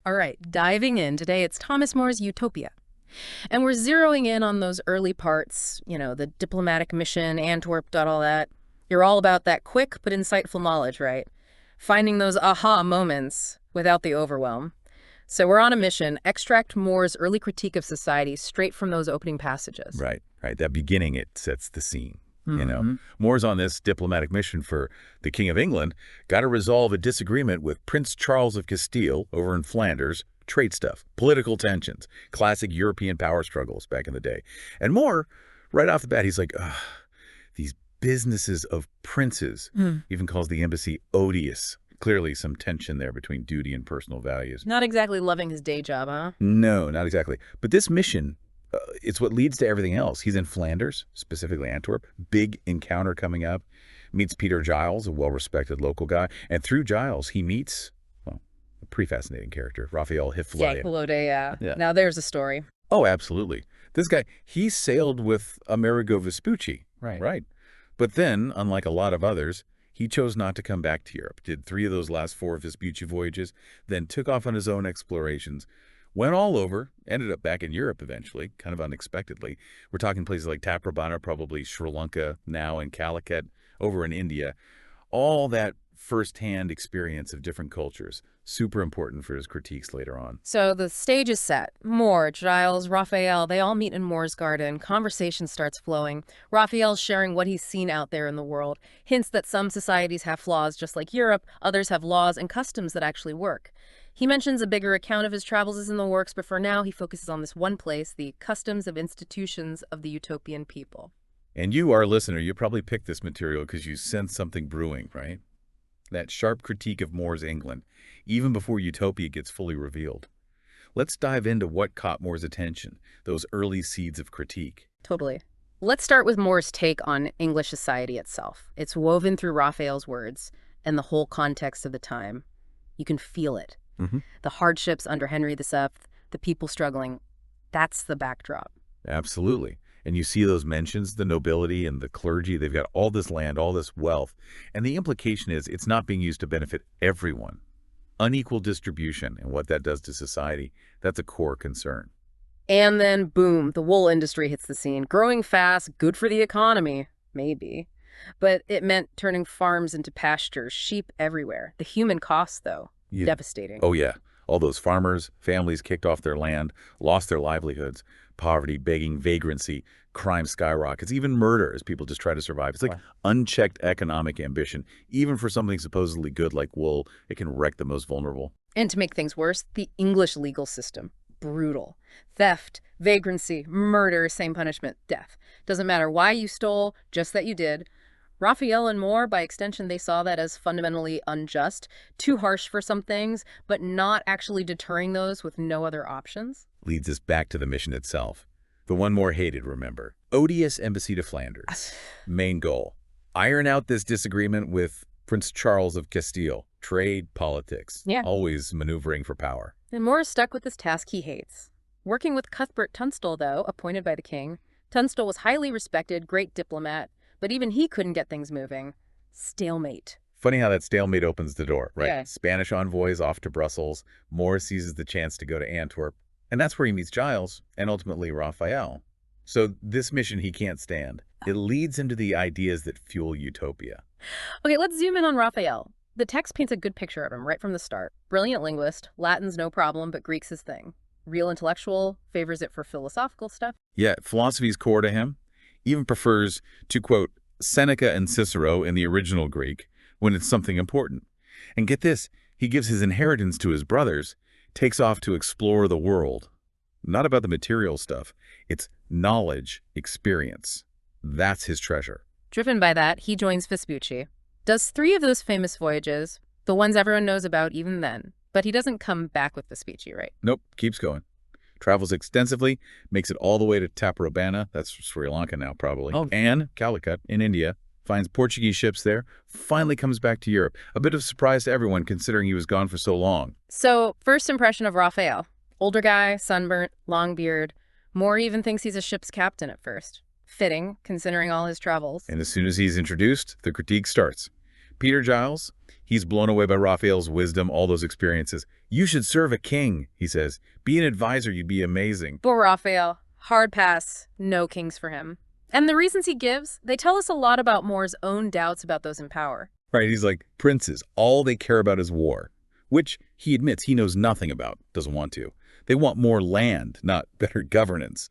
All right, diving in. Today it's Thomas More's Utopia. And we're zeroing in on those early parts, the diplomatic mission, Antwerp, all that. You're all about that quick but insightful knowledge, right? Finding those aha moments without the overwhelm. So we're on a mission, extract More's early critique of society straight from those opening passages. Right, right. That beginning, it sets the scene. Mm-hmm. Moore's on this diplomatic mission for the King of England, got to resolve a disagreement with Prince Charles of Castile over in Flanders, trade stuff, political tensions, classic European power struggles back in the day. And Moore, right off the bat, he's like, ugh, these businesses of princes, even calls the embassy odious. Clearly some tension there between duty and personal values. Not exactly loving his day job, huh? No, not exactly. But this mission, it's what leads to everything else. He's in Flanders, specifically Antwerp. Big encounter coming up. Meets Peter Giles, a well-respected local guy. And through Giles, he meets, well, a pretty fascinating character, Raphael Hitlodeu. Hitlodeu, Yeah. Now there's a story. Oh, absolutely. This guy, he sailed with Amerigo Vespucci. Right. But then, unlike a lot of others, he chose not to come back to Europe, did 3 of those last 4 Vespucci voyages, then took off on his own explorations, went all over, ended up back in Europe eventually, kind of unexpectedly. We're talking places like Taprobana, probably Sri Lanka now, and Calicut, over in India. All that first-hand experience of different cultures, super important for his critiques later on. So the stage is set. Moore, Giles, Raphael, they all meet in Moore's garden. Conversation starts flowing. Raphael's sharing what he's seen out there in the world. Hints that some societies have flaws just like Europe, others have laws and customs that actually work. He mentions a bigger account of his travels is in the works, but for now he focuses on this one place, the customs of institutions of the utopian people. And you, our listener, you probably picked this material because you sense something brewing, right? That sharp critique of Moore's England, even before Utopia gets fully revealed. Let's dive into what caught Moore's attention, those early seeds of critique. Totally. Let's start with Moore's take on English society itself. It's woven through Raphael's words and the whole context of the time. You can feel it. The hardships under Henry VII, the people struggling, that's the backdrop. Absolutely. And you see those mentions, the nobility and the clergy, they've got all this land, all this wealth. And the implication is it's not being used to benefit everyone. Unequal distribution and what that does to society, that's a core concern. And then, boom, the wool industry hits the scene. Growing fast, good for the economy, maybe. But it meant turning farms into pastures, sheep everywhere. The human cost, though, devastating. Oh, yeah. All those farmers, families kicked off their land, lost their livelihoods, poverty, begging, vagrancy, crime skyrockets, even murder as people just try to survive. It's like unchecked economic ambition. Even for something supposedly good like wool, it can wreck the most vulnerable. And to make things worse, the English legal system. Brutal. Theft, vagrancy, murder, same punishment, death. Doesn't matter why you stole, just that you did. Raphael and Moore, by extension, they saw that as fundamentally unjust, too harsh for some things, but not actually deterring those with no other options. Leads us back to the mission itself. The one Moore hated, remember. Odious embassy to Flanders. Main goal. Iron out this disagreement with Prince Charles of Castile. Trade, politics. Yeah. Always maneuvering for power. And Moore is stuck with this task he hates. Working with Cuthbert Tunstall, though, appointed by the king. Tunstall was highly respected, great diplomat, but even he couldn't get things moving. Stalemate. Funny how that stalemate opens the door, right? Yeah. Spanish envoys off to Brussels. Moore seizes the chance to go to Antwerp. And that's where he meets Giles and ultimately Raphael. So this mission he can't stand. It leads him to the ideas that fuel Utopia. Okay, let's zoom in on Raphael. The text paints a good picture of him right from the start. Brilliant linguist, Latin's no problem, but Greek's his thing. Real intellectual, favors it for philosophical stuff. Yeah, philosophy's core to him. Even prefers to quote Seneca and Cicero in the original Greek when it's something important. And get this, he gives his inheritance to his brothers, takes off to explore the world. Not about the material stuff. It's knowledge, experience. That's his treasure. Driven by that, he joins Vespucci. Does 3 of those famous voyages, the ones everyone knows about even then. But he doesn't come back with Vespucci, right? Nope, keeps going. Travels extensively, makes it all the way to Taprobana, that's Sri Lanka now probably, and Calicut in India, finds Portuguese ships there, finally comes back to Europe. A bit of surprise to everyone considering he was gone for so long. So, first impression of Raphael. Older guy, sunburnt, long beard. Moore even thinks he's a ship's captain at first. Fitting, considering all his travels. And as soon as he's introduced, the critique starts. Peter Giles, he's blown away by Raphael's wisdom, all those experiences. You should serve a king, he says. Be an advisor, you'd be amazing. For Raphael, hard pass, no kings for him. And the reasons he gives, they tell us a lot about More's own doubts about those in power. Right, he's like, princes, all they care about is war, which he admits he knows nothing about, doesn't want to. They want more land, not better governance.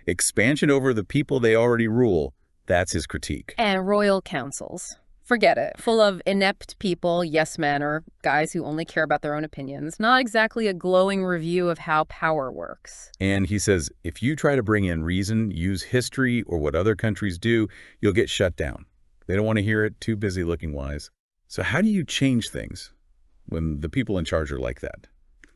Expansion over the people they already rule, that's his critique. And royal councils. Forget it. Full of inept people, yes men, or guys who only care about their own opinions. Not exactly a glowing review of how power works. And he says, if you try to bring in reason, use history, or what other countries do, you'll get shut down. They don't want to hear it, too busy looking wise. So how do you change things when the people in charge are like that?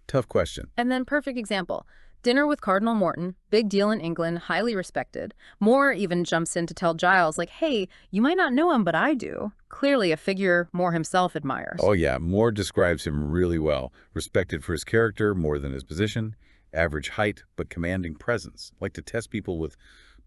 Tough question. And then perfect example. Dinner with Cardinal Morton, big deal in England, highly respected. More even jumps in to tell Giles, like, hey, you might not know him, but I do. Clearly a figure More himself admires. Oh yeah, More describes him really well. Respected for his character more than his position. Average height, but commanding presence. Like to test people with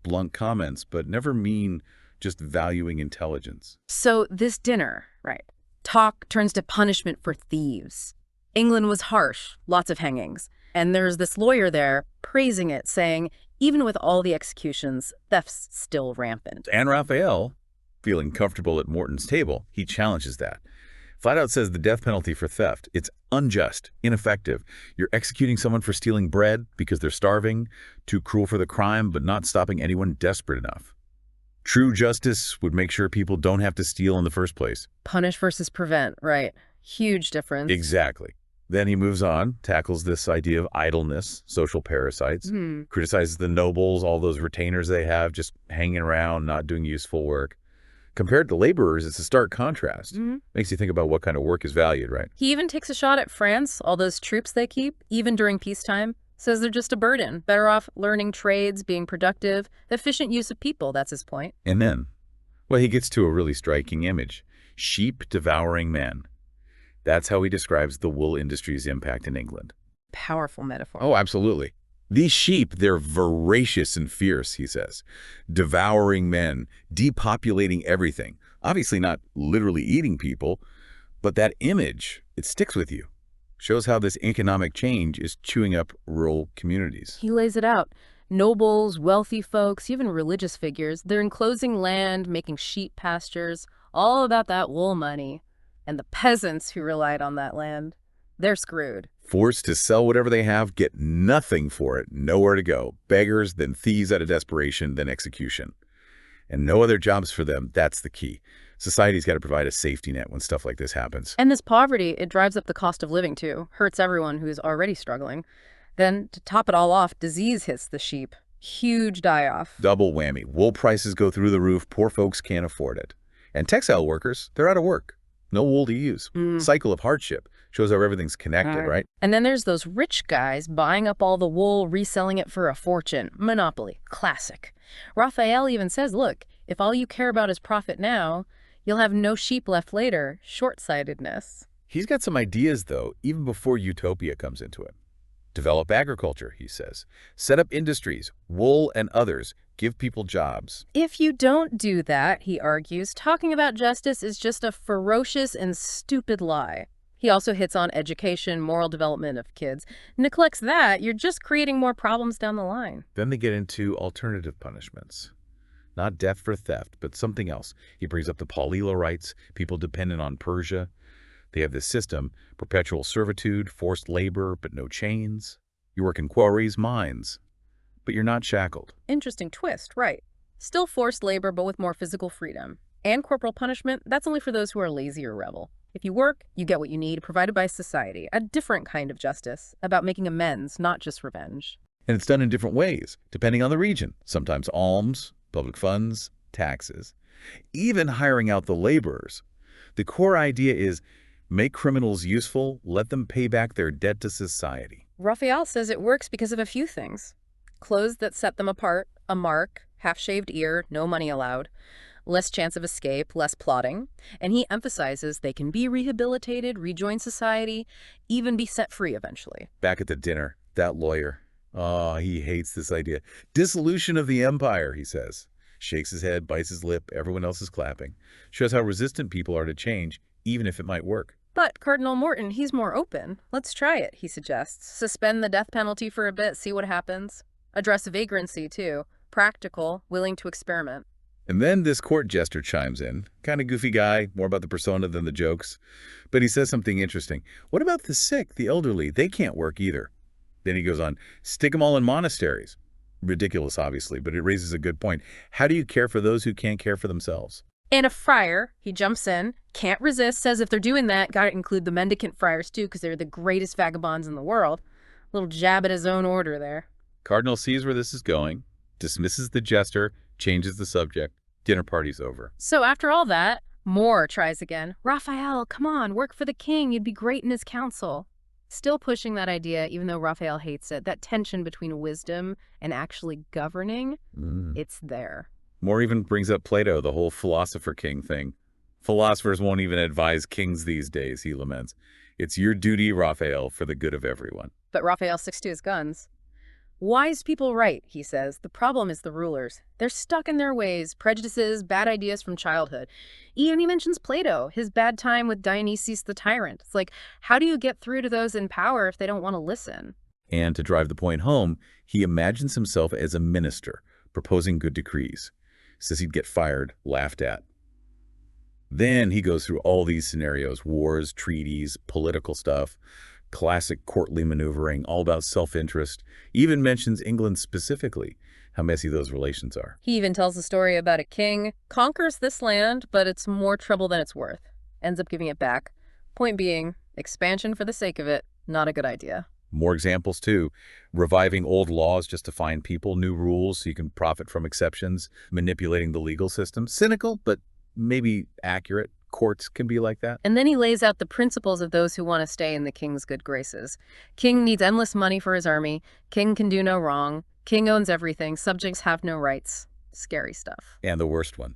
blunt comments, but never mean just valuing intelligence. So this dinner, right, talk turns to punishment for thieves. England was harsh, lots of hangings. And there's this lawyer there praising it, saying, even with all the executions, theft's still rampant. And Raphael, feeling comfortable at Morton's table, he challenges that. Flat out says the death penalty for theft, it's unjust, ineffective. You're executing someone for stealing bread because they're starving, too cruel for the crime, but not stopping anyone desperate enough. True justice would make sure people don't have to steal in the first place. Punish versus prevent, right. Huge difference. Exactly. Then he moves on, tackles this idea of idleness, social parasites, criticizes the nobles, all those retainers they have just hanging around, not doing useful work. Compared to laborers, it's a stark contrast. Makes you think about what kind of work is valued, right? He even takes a shot at France, all those troops they keep, even during peacetime. Says they're just a burden, better off learning trades, being productive, efficient use of people, that's his point. And then, well, he gets to a really striking image. Sheep devouring men. That's how he describes the wool industry's impact in England. Powerful metaphor. Oh, absolutely. These sheep, they're voracious and fierce, he says. Devouring men, depopulating everything. Obviously not literally eating people, but that image, it sticks with you. Shows how this economic change is chewing up rural communities. He lays it out. Nobles, wealthy folks, even religious figures, they're enclosing land, making sheep pastures, all about that wool money. And the peasants who relied on that land, they're screwed. Forced to sell whatever they have, get nothing for it, nowhere to go. Beggars, then thieves out of desperation, then execution. And no other jobs for them, that's the key. Society's got to provide a safety net when stuff like this happens. And this poverty, it drives up the cost of living too, hurts everyone who's already struggling. Then, to top it all off, disease hits the sheep. Huge die-off. Double whammy. Wool prices go through the roof, poor folks can't afford it. And textile workers, they're out of work. No wool to use. Cycle of hardship. Shows how everything's connected, right? And then there's those rich guys buying up all the wool, reselling it for a fortune. Monopoly. Classic. Raphael even says, look, if all you care about is profit now, you'll have no sheep left later. Short-sightedness. He's got some ideas, though, even before utopia comes into it. Develop agriculture, he says. Set up industries, wool and others. Give people jobs. If you don't do that, he argues, talking about justice is just a ferocious and stupid lie. He also hits on education, moral development of kids. Neglects that, you're just creating more problems down the line. Then they get into alternative punishments. Not death for theft, but something else. He brings up the Paulila rights, people dependent on Persia. They have this system, perpetual servitude, forced labor, but no chains. You work in quarries, mines, but you're not shackled. Interesting twist, right. Still forced labor, but with more physical freedom. And corporal punishment, that's only for those who are lazy or rebel. If you work, you get what you need, provided by society. A different kind of justice, about making amends, not just revenge. And it's done in different ways, depending on the region. Sometimes alms, public funds, taxes. Even hiring out the laborers. The core idea is make criminals useful, let them pay back their debt to society. Raphael says it works because of a few things. Clothes that set them apart, a mark, half-shaved ear, no money allowed, less chance of escape, less plotting, and he emphasizes they can be rehabilitated, rejoin society, even be set free eventually. Back at the dinner, that lawyer, oh, he hates this idea. Dissolution of the empire, he says. Shakes his head, bites his lip, everyone else is clapping. Shows how resistant people are to change, even if it might work. But Cardinal Morton, he's more open. Let's try it, he suggests. Suspend the death penalty for a bit, see what happens. Address vagrancy, too. Practical, willing to experiment. And then this court jester chimes in. Kind of goofy guy, more about the persona than the jokes. But he says something interesting. What about the sick, the elderly? They can't work either. Then he goes on, stick them all in monasteries. Ridiculous, obviously, but it raises a good point. How do you care for those who can't care for themselves? And a friar, he jumps in, can't resist, says if they're doing that, gotta include the mendicant friars too, because they're the greatest vagabonds in the world. Little jab at his own order there. Cardinal sees where this is going, dismisses the jester, changes the subject. Dinner party's over. So after all that, Moore tries again. Raphael, come on, work for the king. You'd be great in his council. Still pushing that idea, even though Raphael hates it, that tension between wisdom and actually governing, it's there. Moore even brings up Plato, the whole philosopher king thing. Philosophers won't even advise kings these days, he laments. It's your duty, Raphael, for the good of everyone. But Raphael sticks to his guns. Wise people write, he says. The problem is the rulers. They're stuck in their ways, prejudices, bad ideas from childhood. He mentions Plato, his bad time with Dionysius the tyrant. It's like, how do you get through to those in power if they don't want to listen? And to drive the point home, he imagines himself as a minister, proposing good decrees. Says he'd get fired, laughed at. Then he goes through all these scenarios, wars, treaties, political stuff, classic courtly maneuvering, all about self-interest, even mentions England specifically, how messy those relations are. He even tells a story about a king, conquers this land, but it's more trouble than it's worth. Ends up giving it back. Point being, expansion for the sake of it, not a good idea. More examples, too. Reviving old laws just to find people, new rules so you can profit from exceptions, manipulating the legal system. Cynical, but maybe accurate. Courts can be like that. And then he lays out the principles of those who want to stay in the king's good graces. King needs endless money for his army. King can do no wrong. King owns everything. Subjects have no rights. Scary stuff. And the worst one.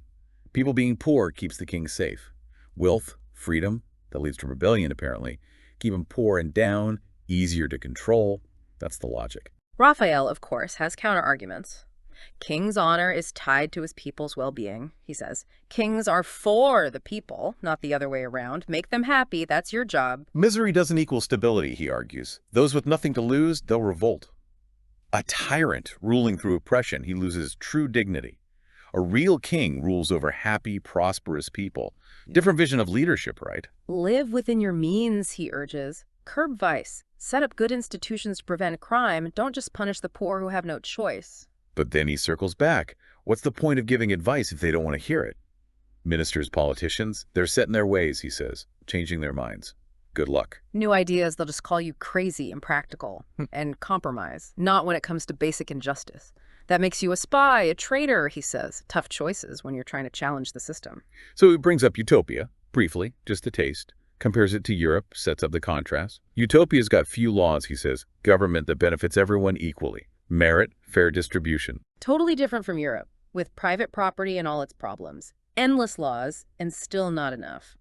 People being poor keeps the king safe. Wealth, freedom, that leads to rebellion, apparently. Keep them poor and down, easier to control. That's the logic. Raphael, of course, has counter-arguments. King's honor is tied to his people's well-being, he says. Kings are for the people, not the other way around. Make them happy, that's your job. Misery doesn't equal stability, he argues. Those with nothing to lose, they'll revolt. A tyrant ruling through oppression, he loses true dignity. A real king rules over happy, prosperous people. Different vision of leadership, right? Live within your means, he urges. Curb vice. Set up good institutions to prevent crime. Don't just punish the poor who have no choice. But then he circles back. What's the point of giving advice if they don't want to hear it? Ministers, politicians, they're set in their ways, he says, changing their minds. Good luck. New ideas, they'll just call you crazy, impractical, and compromise. Not when it comes to basic injustice. That makes you a spy, a traitor, he says. Tough choices when you're trying to challenge the system. So he brings up Utopia, briefly, just a taste. Compares it to Europe, sets up the contrast. Utopia's got few laws, he says. Government that benefits everyone equally. Merit, fair distribution. Totally different from Europe, with private property and all its problems. Endless laws, and still not enough.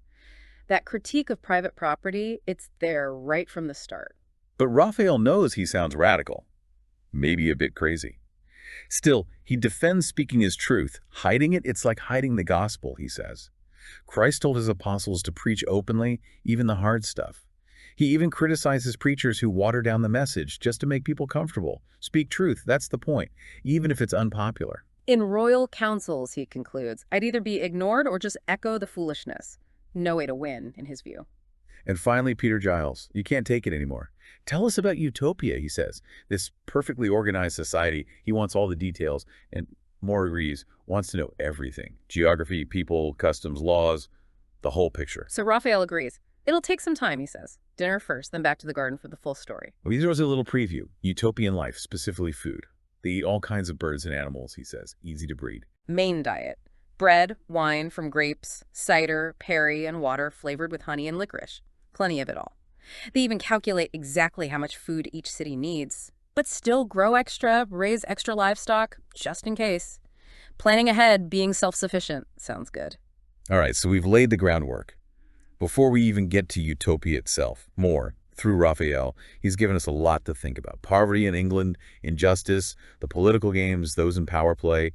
That critique of private property, it's there right from the start. But Raphael knows he sounds radical. Maybe a bit crazy. Still, he defends speaking his truth. Hiding it, it's like hiding the gospel, he says. Christ told his apostles to preach openly, even the hard stuff. He even criticizes preachers who water down the message just to make people comfortable. Speak truth, that's the point, even if it's unpopular. In royal councils, he concludes, I'd either be ignored or just echo the foolishness. No way to win, in his view. And finally, Peter Giles, you can't take it anymore. Tell us about Utopia, he says. This perfectly organized society, he wants all the details, and Moore agrees, wants to know everything. Geography, people, customs, laws, the whole picture. So Raphael agrees. It'll take some time, he says. Dinner first, then back to the garden for the full story. Well, he throws a little preview. Utopian life, specifically food. They eat all kinds of birds and animals, he says. Easy to breed. Main diet. Bread, wine from grapes, cider, perry, and water flavored with honey and licorice. Plenty of it all. They even calculate exactly how much food each city needs, but still grow extra, raise extra livestock, just in case. Planning ahead, being self-sufficient. Sounds good. All right, so we've laid the groundwork. Before we even get to Utopia itself, Moore, through Raphael, he's given us a lot to think about. Poverty in England, injustice, the political games, those in power play.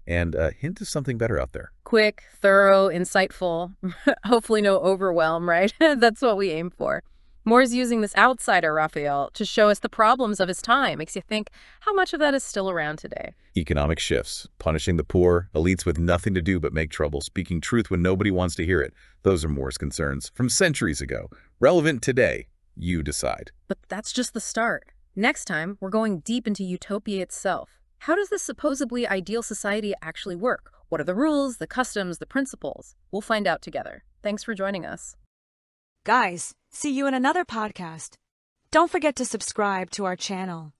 and a hint of something better out there. Quick, thorough, insightful, hopefully no overwhelm, right? That's what we aim for. Moore's using this outsider, Raphael, to show us the problems of his time. Makes you think, how much of that is still around today? Economic shifts, punishing the poor, elites with nothing to do but make trouble, speaking truth when nobody wants to hear it. Those are Moore's concerns from centuries ago. Relevant today. You decide. But that's just the start. Next time, we're going deep into utopia itself. How does this supposedly ideal society actually work? What are the rules, the customs, the principles? We'll find out together. Thanks for joining us. Guys, see you in another podcast. Don't forget to subscribe to our channel.